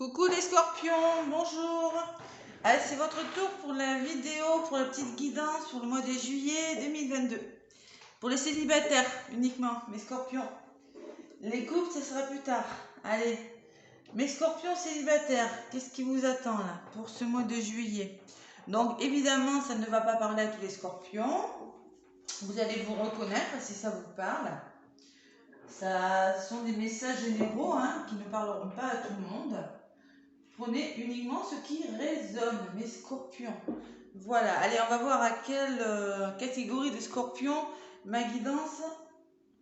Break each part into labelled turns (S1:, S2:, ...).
S1: Coucou les scorpions, bonjour. Allez, c'est votre tour pour la vidéo, pour la petite guidance sur le mois de juillet 2022. Pour les célibataires uniquement, mes scorpions. Les couples, ça sera plus tard. Allez, mes scorpions célibataires, qu'est-ce qui vous attend là pour ce mois de juillet? Donc évidemment, ça ne va pas parler à tous les scorpions. Vous allez vous reconnaître si ça vous parle. Ça, ce sont des messages généraux qui ne parleront pas à tout le monde. Prenez uniquement ce qui résonne, mes scorpions. Voilà, allez, on va voir à quelle catégorie de scorpions ma guidance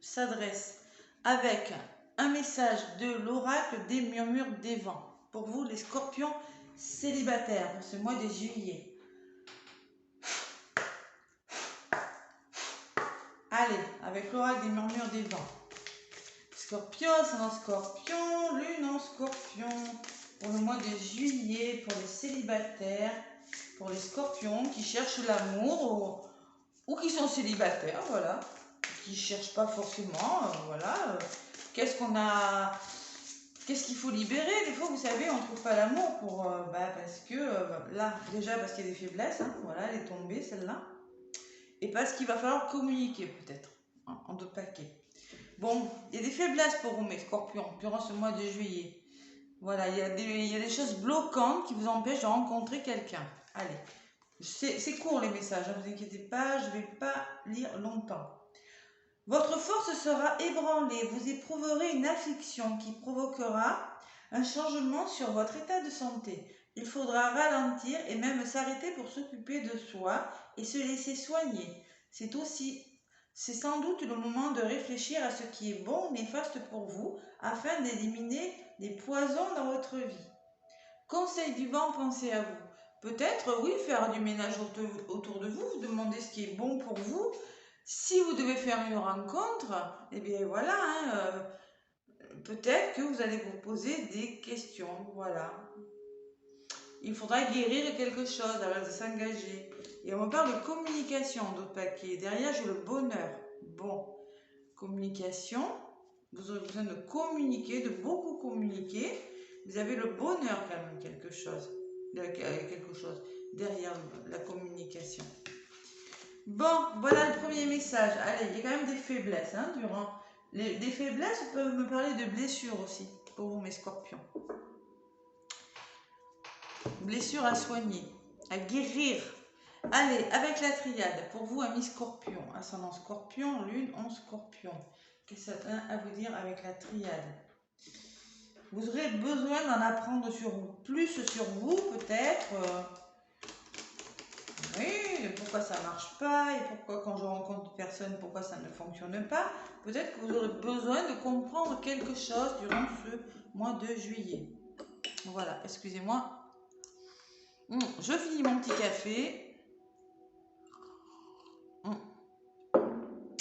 S1: s'adresse. Avec un message de l'oracle des murmures des vents. Pour vous, les scorpions célibataires, pour ce mois de juillet. Allez, avec l'oracle des murmures des vents. Scorpion, ascendant scorpion, lune en scorpion. Pour le mois de juillet, pour les célibataires, pour les scorpions qui cherchent l'amour ou qui sont célibataires, voilà, qui ne cherchent pas forcément, voilà. Qu'est-ce qu'il faut libérer? Des fois, vous savez, on ne trouve pas l'amour pour, parce que, là, déjà parce qu'il y a des faiblesses, voilà, elle est tombée, celle-là. Et parce qu'il va falloir communiquer, peut-être, en deux paquets. Bon, il y a des faiblesses pour vous, mes scorpions, durant ce mois de juillet. Voilà, il y a des choses bloquantes qui vous empêchent de rencontrer quelqu'un. Allez, c'est court les messages, ne vous inquiétez pas, je ne vais pas lire longtemps. Votre force sera ébranlée, vous éprouverez une affliction qui provoquera un changement sur votre état de santé. Il faudra ralentir et même s'arrêter pour s'occuper de soi et se laisser soigner. C'est sans doute le moment de réfléchir à ce qui est bon ou néfaste pour vous afin d'éliminer les poisons dans votre vie. Conseil du vent, pensez à vous. Peut-être, oui, faire du ménage autour de vous, vous demandez ce qui est bon pour vous. Si vous devez faire une rencontre, eh bien voilà, peut-être que vous allez vous poser des questions, voilà. Il faudra guérir quelque chose avant de s'engager. Et on me parle de communication, d'autres paquets. Derrière, j'ai le bonheur. Bon, communication, vous aurez besoin de communiquer, de beaucoup communiquer. Vous avez le bonheur quand même, quelque chose derrière la communication. Bon, voilà le premier message. Allez, il y a quand même des faiblesses. Des faiblesses peuvent me parler de blessures aussi, pour vous mes scorpions. Blessures à soigner, à guérir. Allez, avec la triade, pour vous, amis scorpions, ascendant scorpion, lune en scorpion. Qu'est-ce que ça a à vous dire avec la triade? Vous aurez besoin d'en apprendre sur vous, plus sur vous peut-être. Oui, pourquoi ça ne marche pas et pourquoi quand je rencontre une personne, pourquoi ça ne fonctionne pas. Peut-être que vous aurez besoin de comprendre quelque chose durant ce mois de juillet. Voilà, excusez-moi. Je finis mon petit café.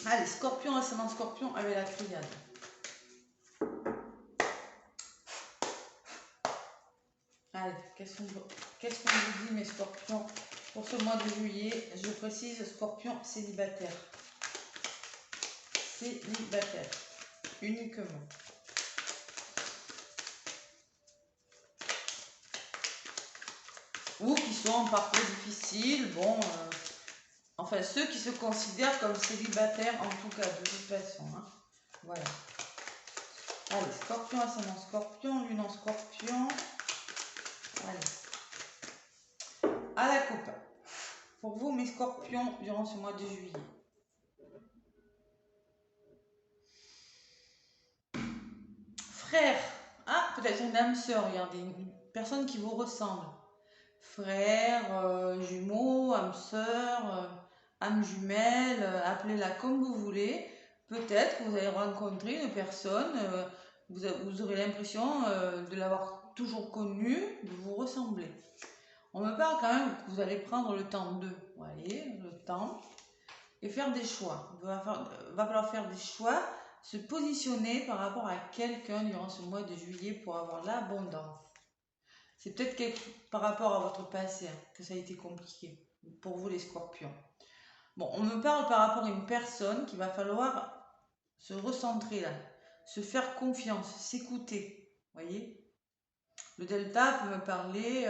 S1: Allez, scorpion, ascendant scorpion avec la triade. Allez, qu'est-ce qu'on vous dit, mes scorpions, pour ce mois de juillet? Je précise, scorpion célibataire. Célibataire, uniquement. Ou qui sont en parcours difficile, bon, enfin ceux qui se considèrent comme célibataires, en tout cas, de toute façon. Voilà. Allez, scorpion, ascendant scorpion, lune en scorpion. Allez. À la coupe. Pour vous, mes scorpions, durant ce mois de juillet. Frère. Ah, peut-être une âme sœur, regardez, une personne qui vous ressemble. Frère, jumeau, âme sœur, âme jumelle, appelez-la comme vous voulez. Peut-être que vous allez rencontrer une personne, vous aurez l'impression de l'avoir toujours connue, de vous ressembler. On me parle quand même que vous allez prendre le temps vous voyez, le temps, et faire des choix. Il va falloir faire des choix, se positionner par rapport à quelqu'un durant ce mois de juillet pour avoir l'abondance. C'est peut-être par rapport à votre passé que ça a été compliqué pour vous les scorpions. Bon, on me parle par rapport à une personne qu'il va falloir se recentrer là, se faire confiance, s'écouter, voyez. Le delta peut me parler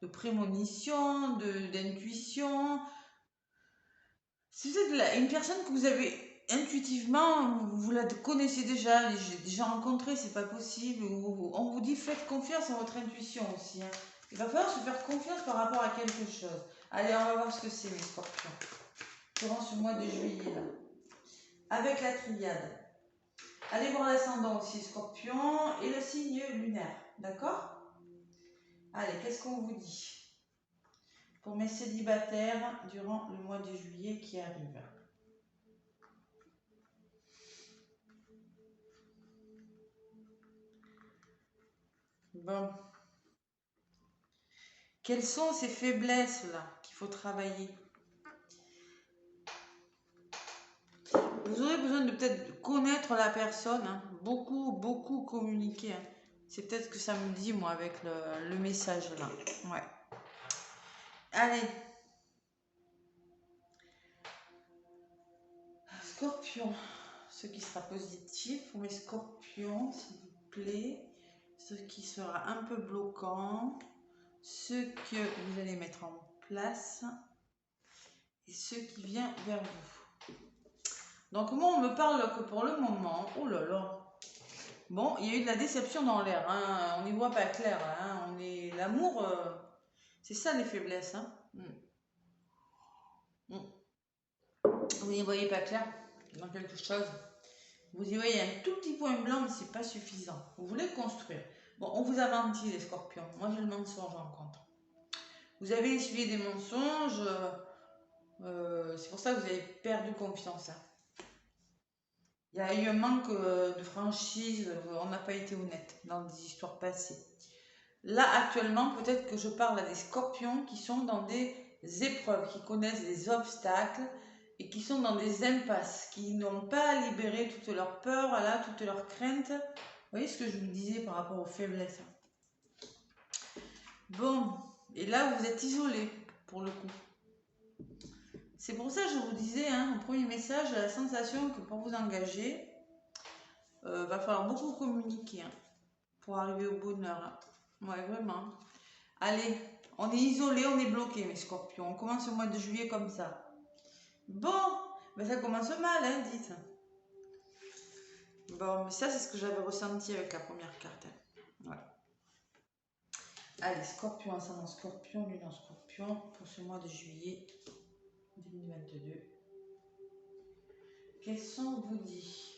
S1: de prémonition, d'intuition. Si vous êtes une personne que vous avez intuitivement, vous la connaissez déjà, j'ai déjà rencontré, c'est pas possible. On vous dit faites confiance à votre intuition aussi. Hein. Il va falloir se faire confiance par rapport à quelque chose. Allez, on va voir ce que c'est, mes scorpions. Durant ce mois de juillet, là. Avec la triade. Allez voir l'ascendant aussi, scorpion, et le signe lunaire. D'accord? Allez, qu'est-ce qu'on vous dit pour mes célibataires durant le mois de juillet qui arrive? Bon. Quelles sont ces faiblesses-là qu'il faut travailler? Vous aurez besoin de peut-être connaître la personne, hein. Beaucoup communiquer. Hein. C'est peut-être ce que ça me dit, moi, avec le message là. Ouais. Allez. Scorpion. Ce qui sera positif pour mes scorpions, s'il vous plaît. Ce qui sera un peu bloquant. Ce que vous allez mettre en place. Et ce qui vient vers vous. Donc moi, on me parle que pour le moment. Oh là là. Bon, il y a eu de la déception dans l'air, hein. On n'y voit pas clair, hein. L'amour, c'est ça les faiblesses, hein. Vous n'y voyez pas clair dans quelque chose. Vous y voyez un tout petit point blanc, mais c'est pas suffisant. Vous voulez construire. Bon, on vous a menti, les scorpions. Moi, j'ai le mensonge en contre. Vous avez essuyé des mensonges. C'est pour ça que vous avez perdu confiance. Hein. Il y a eu un manque de franchise, on n'a pas été honnête dans des histoires passées. Là, actuellement, peut-être que je parle à des scorpions qui sont dans des épreuves, qui connaissent des obstacles et qui sont dans des impasses, qui n'ont pas libéré toutes leurs peurs, là, toutes leurs craintes. Vous voyez ce que je vous disais par rapport aux faiblesses. Bon, et là, vous êtes isolés, pour le coup. C'est pour ça que je vous disais, hein, au premier message, la sensation que pour vous engager, va falloir beaucoup communiquer hein, pour arriver au bonheur. Hein. Ouais, vraiment. Allez, on est isolé, on est bloqué, mes scorpions. On commence le mois de juillet comme ça. Bon, ben ça commence mal, hein, dites. Bon, mais ça, c'est ce que j'avais ressenti avec la première carte. Hein. Ouais. Allez, scorpion, ascendant scorpion, lune en scorpion, pour ce mois de juillet 2022. Quels sont vos dits?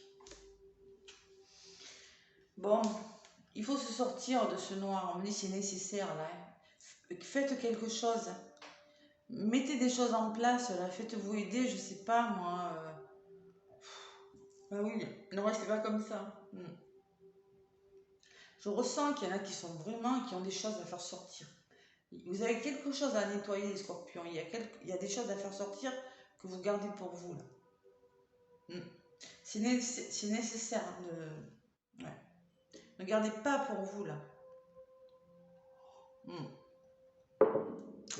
S1: Bon, il faut se sortir de ce noir. On me dit c'est nécessaire là. Hein. Faites quelque chose. Mettez des choses en place là. Faites-vous aider, je sais pas moi. Bah oui, ne restez pas comme ça. Je ressens qu'il y en a qui sont vraiment, qui ont des choses à faire sortir. Vous avez quelque chose à nettoyer les scorpions. Il y a des choses à faire sortir que vous gardez pour vous là. C'est nécessaire de... Ouais. Ne gardez pas pour vous là.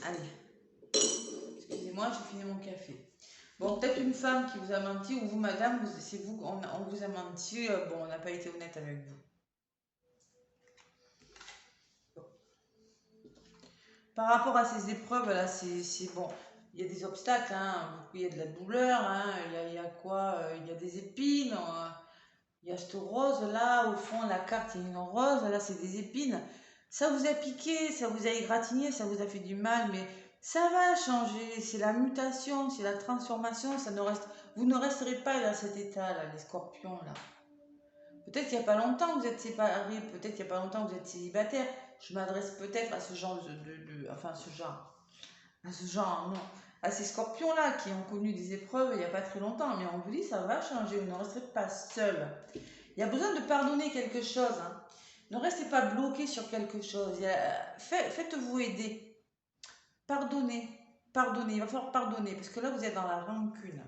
S1: Allez. Excusez-moi, j'ai fini mon café. Bon, peut-être une femme qui vous a menti, ou vous, madame, c'est vous, on vous a menti, bon, on n'a pas été honnête avec vous. Bon. Par rapport à ces épreuves, là, c'est bon. Il y a des obstacles, hein, il y a de la douleur, hein, il y a quoi? Il y a des épines, il y a cette rose là, au fond, la carte, il y a une rose, là, c'est des épines. Ça vous a piqué, ça vous a égratigné, ça vous a fait du mal, mais ça va changer. C'est la mutation, c'est la transformation. Vous ne resterez pas dans cet état-là, les scorpions, là. Peut-être qu'il n'y a pas longtemps que vous êtes séparés, peut-être qu'il n'y a pas longtemps que vous êtes célibataire. Je m'adresse peut-être à ce genre non, à ces scorpions-là qui ont connu des épreuves il n'y a pas très longtemps. Mais on vous dit, ça va changer, vous ne resterez pas seul. Il y a besoin de pardonner quelque chose. Hein. Ne restez pas bloqué sur quelque chose. Faites-vous aider. Pardonnez. Il va falloir pardonner. Parce que là, vous êtes dans la rancune.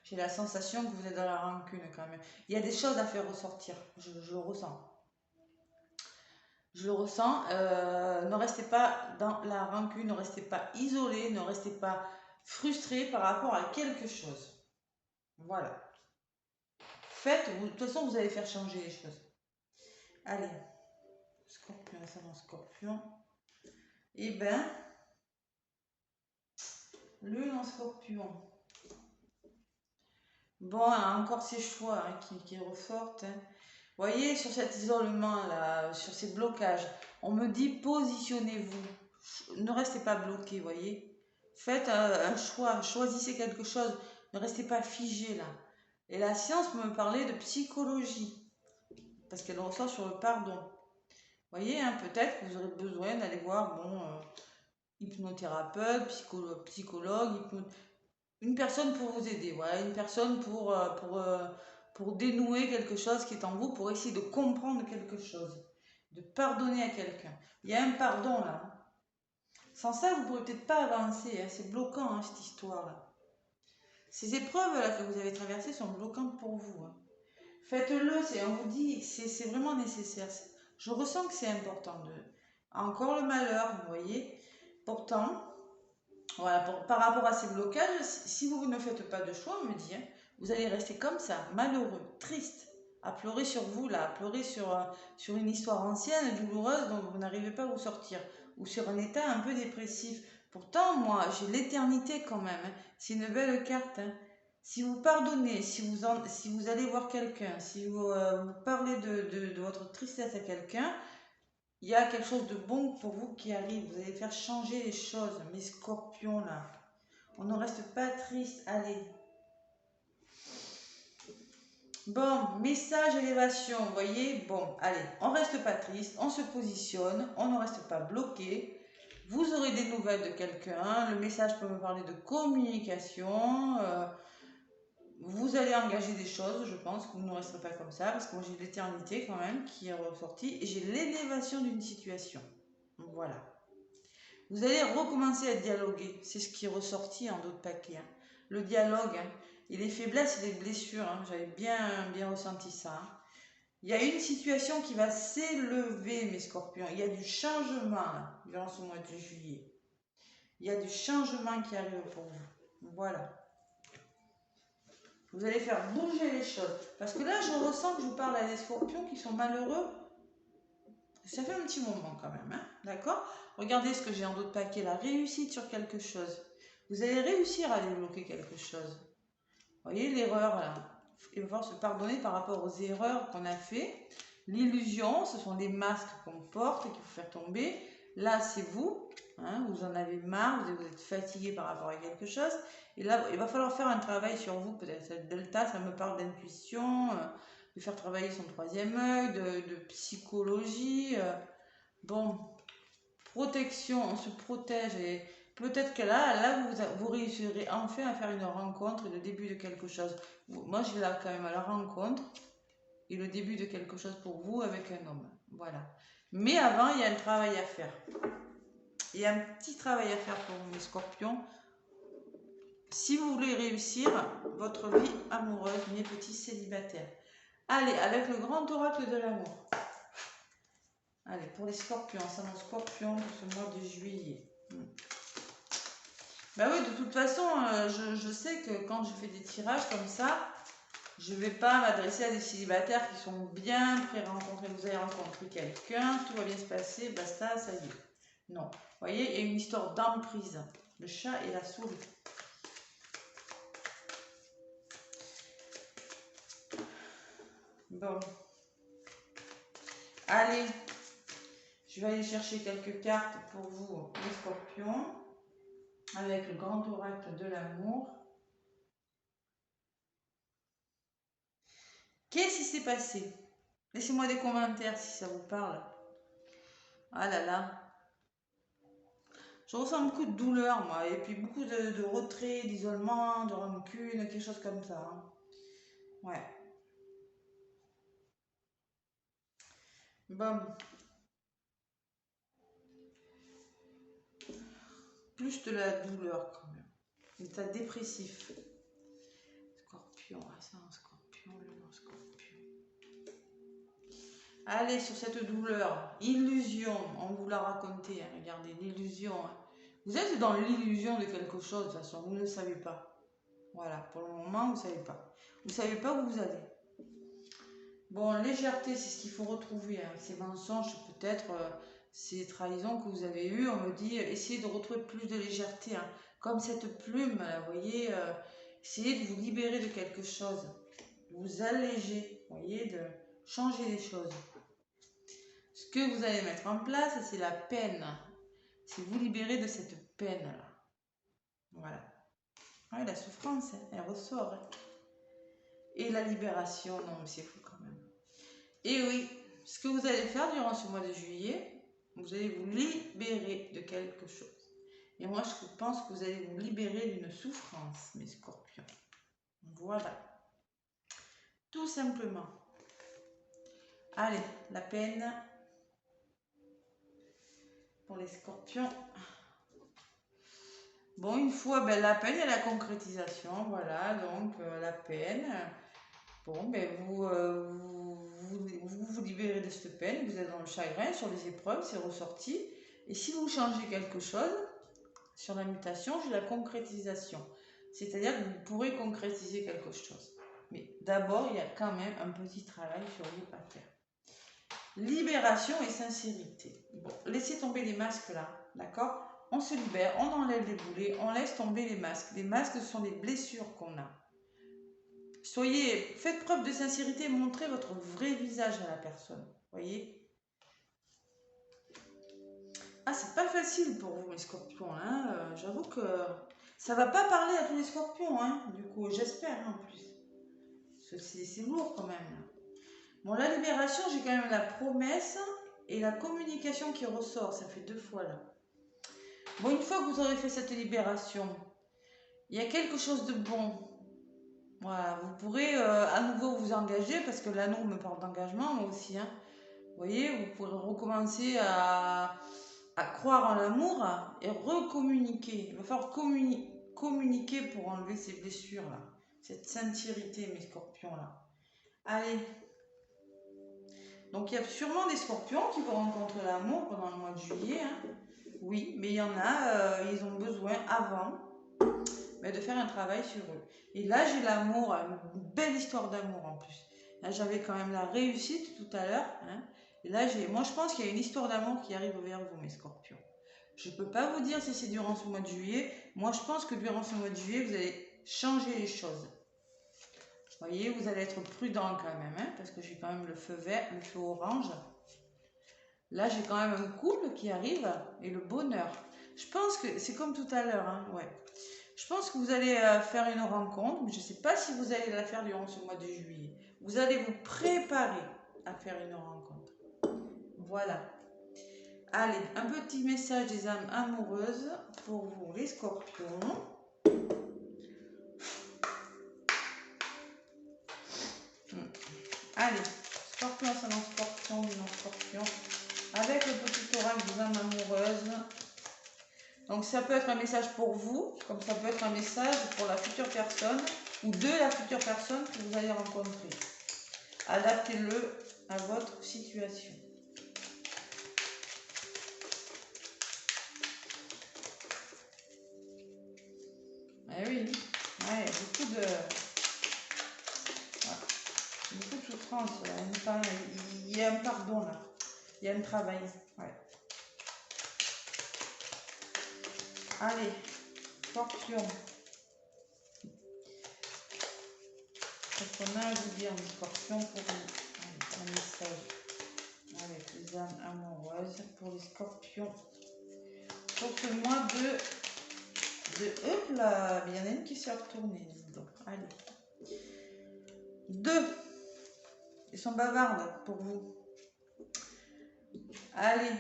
S1: J'ai la sensation que vous êtes dans la rancune quand même. Il y a des choses à faire ressortir. Je le ressens. Je le ressens. Ne restez pas dans la rancune. Ne restez pas isolé. Ne restez pas frustré par rapport à quelque chose. Voilà. De toute façon, vous allez faire changer les choses. Allez. ascendant scorpion. Et ben, lune en scorpion. Bon, encore ces choix qui ressortent. Vous voyez, sur cet isolement-là, sur ces blocages, on me dit positionnez-vous. Ne restez pas bloqué, voyez. Faites un choix, choisissez quelque chose. Ne restez pas figé là. Et la science me parlait de psychologie, parce qu'elle ressort sur le pardon. Vous voyez, peut-être que vous aurez besoin d'aller voir hypnothérapeute, psychologue, une personne pour vous aider, voilà, une personne pour dénouer quelque chose qui est en vous, pour essayer de comprendre quelque chose, de pardonner à quelqu'un. Il y a un pardon là. Sans ça, vous ne pourrez peut-être pas avancer, c'est bloquant cette histoire-là. Ces épreuves-là que vous avez traversées sont bloquantes pour vous. Faites-le, on vous dit, c'est vraiment nécessaire. Je ressens que c'est important. Encore le malheur, vous voyez. Pourtant, voilà, par rapport à ces blocages, si vous ne faites pas de choix, on me dit, vous allez rester comme ça, malheureux, triste, à pleurer sur vous, là, à pleurer sur une histoire ancienne, douloureuse, dont vous n'arrivez pas à vous sortir, ou sur un état un peu dépressif. Pourtant, moi, j'ai l'éternité quand même. C'est une belle carte. Si vous pardonnez, si vous allez voir quelqu'un, si vous parlez de votre tristesse à quelqu'un, il y a quelque chose de bon pour vous qui arrive. Vous allez faire changer les choses, mes scorpions là. On ne reste pas triste, allez. Bon, message élévation, vous voyez. Bon, allez, on ne reste pas triste, on se positionne, on ne reste pas bloqué. Vous aurez des nouvelles de quelqu'un. Le message peut me parler de communication. Vous allez engager des choses, je pense que vous ne resterez pas comme ça, parce que moi j'ai l'éternité quand même qui est ressortie, et j'ai l'élévation d'une situation. Voilà. Vous allez recommencer à dialoguer, c'est ce qui est ressorti en d'autres paquets. Le dialogue, et les faiblesses et les blessures, j'avais bien ressenti ça. Il y a une situation qui va s'élever, mes scorpions, il y a du changement durant ce mois de juillet. Il y a du changement qui arrive pour vous. Voilà. Vous allez faire bouger les choses. Parce que là, je ressens que je vous parle à des scorpions qui sont malheureux. Ça fait un petit moment quand même, d'accord? Regardez ce que j'ai en d'autres paquets, la réussite sur quelque chose. Vous allez réussir à débloquer quelque chose. Vous voyez l'erreur là. Il va falloir se pardonner par rapport aux erreurs qu'on a fait. L'illusion, ce sont les masques qu'on porte et qu'il faut faire tomber. Là, c'est vous. Vous en avez marre, vous êtes fatigué par rapport à quelque chose. Et là, il va falloir faire un travail sur vous. Peut-être cette delta, ça me parle d'intuition, de faire travailler son troisième œil, de psychologie. Bon, protection, on se protège. Et peut-être que là vous réussirez enfin à faire une rencontre et le début de quelque chose. Moi, j'ai là quand même la rencontre et le début de quelque chose pour vous avec un homme. Voilà. Mais avant, il y a un travail à faire. Il y a un petit travail à faire pour vous, mes scorpions. Si vous voulez réussir votre vie amoureuse, mes petits célibataires. Allez, avec le grand oracle de l'amour. Allez, pour les scorpions, ça mon scorpion pour ce mois de juillet. Ben oui, de toute façon, je sais que quand je fais des tirages comme ça, je ne vais pas m'adresser à des célibataires qui sont bien pré-rencontrés. Vous allez rencontrer quelqu'un, tout va bien se passer, basta, ça y est. Non. Vous voyez, il y a une histoire d'emprise. Le chat et la souris. Bon. Allez. Je vais aller chercher quelques cartes pour vous, les scorpions. Avec le grand oracle de l'amour. Qu'est-ce qui s'est passé? Laissez-moi des commentaires si ça vous parle. Ah là là. Je ressens beaucoup de douleur, moi, et puis beaucoup de retrait, d'isolement, de rancune, quelque chose comme ça. Ouais. Bon. Plus de la douleur, quand même. État dépressif. Scorpion, ça, un scorpion, le scorpion. Allez, sur cette douleur, illusion, on vous l'a raconté, regardez, l'illusion. Vous êtes dans l'illusion de quelque chose, de toute façon, vous ne le savez pas. Voilà, pour le moment, vous ne savez pas. Vous ne savez pas où vous allez. Bon, légèreté, c'est ce qu'il faut retrouver. Ces mensonges, peut-être, ces trahisons que vous avez eues, on me dit, essayez de retrouver plus de légèreté, hein. Comme cette plume, là, vous voyez, essayez de vous libérer de quelque chose, de vous alléger, vous voyez, de changer les choses. Ce que vous allez mettre en place, c'est la peine. C'est vous libérer de cette peine-là. Voilà. Ouais, la souffrance, hein, elle ressort. Hein. Et la libération, non, mais c'est fou quand même. Et oui, ce que vous allez faire durant ce mois de juillet, vous allez vous libérer de quelque chose. Et moi, je pense que vous allez vous libérer d'une souffrance, mes scorpions. Voilà. Tout simplement. Allez, la peine pour les scorpions. Bon, une fois, ben, la peine et la concrétisation, voilà, donc la peine. Bon, ben, vous libérez de cette peine, vous êtes dans le chagrin, sur les épreuves, c'est ressorti. Et si vous changez quelque chose, sur la mutation, j'ai la concrétisation. C'est-à-dire que vous pourrez concrétiser quelque chose. Mais d'abord, il y a quand même un petit travail sur vous à faire. Libération et sincérité. Bon, laissez tomber les masques là, d'accord? On se libère, on enlève les boulets, on laisse tomber les masques. Les masques, ce sont des blessures qu'on a. Faites preuve de sincérité, montrez votre vrai visage à la personne. Voyez? Ah, c'est pas facile pour vous, mes scorpions. Hein. J'avoue que ça va pas parler à tous les scorpions. Hein. Du coup, j'espère en plus. C'est lourd quand même. Là. Bon, la libération, j'ai quand même la promesse et la communication qui ressort. Ça fait 2 fois là. Bon, une fois que vous aurez fait cette libération, il y a quelque chose de bon. Voilà, vous pourrez à nouveau vous engager parce que l'anneau me parle d'engagement, moi aussi. Hein. Vous voyez, vous pourrez recommencer à croire en l'amour et recommuniquer. Il va falloir communiquer pour enlever ces blessures-là. Cette sincérité, mes scorpions-là. Allez. Donc, il y a sûrement des scorpions qui vont rencontrer l'amour pendant le mois de juillet. Hein. Oui, mais il y en a, ils ont besoin avant de faire un travail sur eux. Et là, j'ai l'amour, une belle histoire d'amour en plus. Là, j'avais quand même la réussite tout à l'heure. Hein. Et là, moi, je pense qu'il y a une histoire d'amour qui arrive vers vous, mes scorpions. Je ne peux pas vous dire si c'est durant ce mois de juillet. Moi, je pense que durant ce mois de juillet, vous allez changer les choses. Vous voyez, vous allez être prudent quand même, hein, parce que j'ai quand même le feu vert, le feu orange. Là, j'ai quand même un couple qui arrive et le bonheur. Je pense que c'est comme tout à l'heure, hein, ouais. Je pense que vous allez faire une rencontre, mais je ne sais pas si vous allez la faire durant ce mois de juillet. Vous allez vous préparer à faire une rencontre. Voilà. Allez, un petit message des âmes amoureuses pour vous, les scorpions. Allez, scorpion, ascendant scorpion, non scorpion. Avec le petit oracle des âmes amoureuses. Donc ça peut être un message pour vous, comme ça peut être un message pour la future personne ou de la future personne que vous allez rencontrer. Adaptez-le à votre situation. Eh oui, ouais, beaucoup de souffrance. Là. Il y a un pardon là. Il y a un travail. Ouais. Allez, scorpion. Qu'est-ce qu'on a à vous dire, les scorpions, pour vous? Un message avec les âmes amoureuses pour les scorpions. Pour ce mois hop là, il y en a une qui s'est retournée. Donc, allez. 2. Ils sont bavardes pour vous. Allez.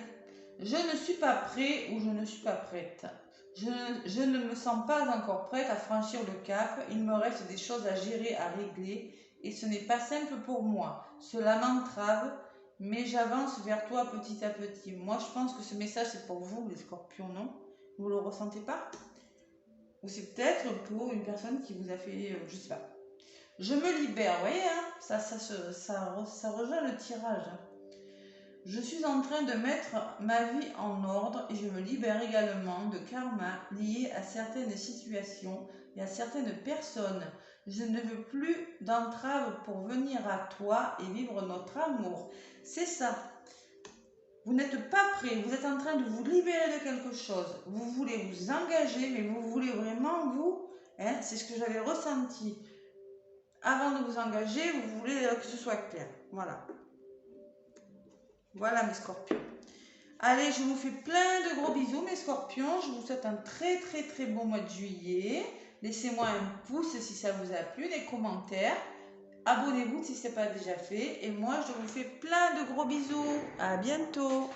S1: Je ne suis pas prêt ou je ne suis pas prête. Je ne me sens pas encore prête à franchir le cap. Il me reste des choses à gérer, à régler. Et ce n'est pas simple pour moi. Cela m'entrave, mais j'avance vers toi petit à petit. Moi, je pense que ce message, c'est pour vous, les scorpions, non? Vous ne le ressentez pas? Ou c'est peut-être pour une personne qui vous a fait, je ne sais pas. Je me libère, vous voyez, hein, ça rejoint le tirage. Hein. Je suis en train de mettre ma vie en ordre et je me libère également de karma lié à certaines situations et à certaines personnes. Je ne veux plus d'entrave pour venir à toi et vivre notre amour. C'est ça. vous n'êtes pas prêt, vous êtes en train de vous libérer de quelque chose. Vous voulez vous engager, mais vous voulez vraiment vous, hein, c'est ce que j'avais ressenti. Avant de vous engager, vous voulez que ce soit clair. Voilà. Voilà mes scorpions. Allez, je vous fais plein de gros bisous mes scorpions. Je vous souhaite un très très très bon mois de juillet. Laissez-moi un pouce si ça vous a plu, des commentaires. Abonnez-vous si ce n'est pas déjà fait. Et moi, je vous fais plein de gros bisous. À bientôt.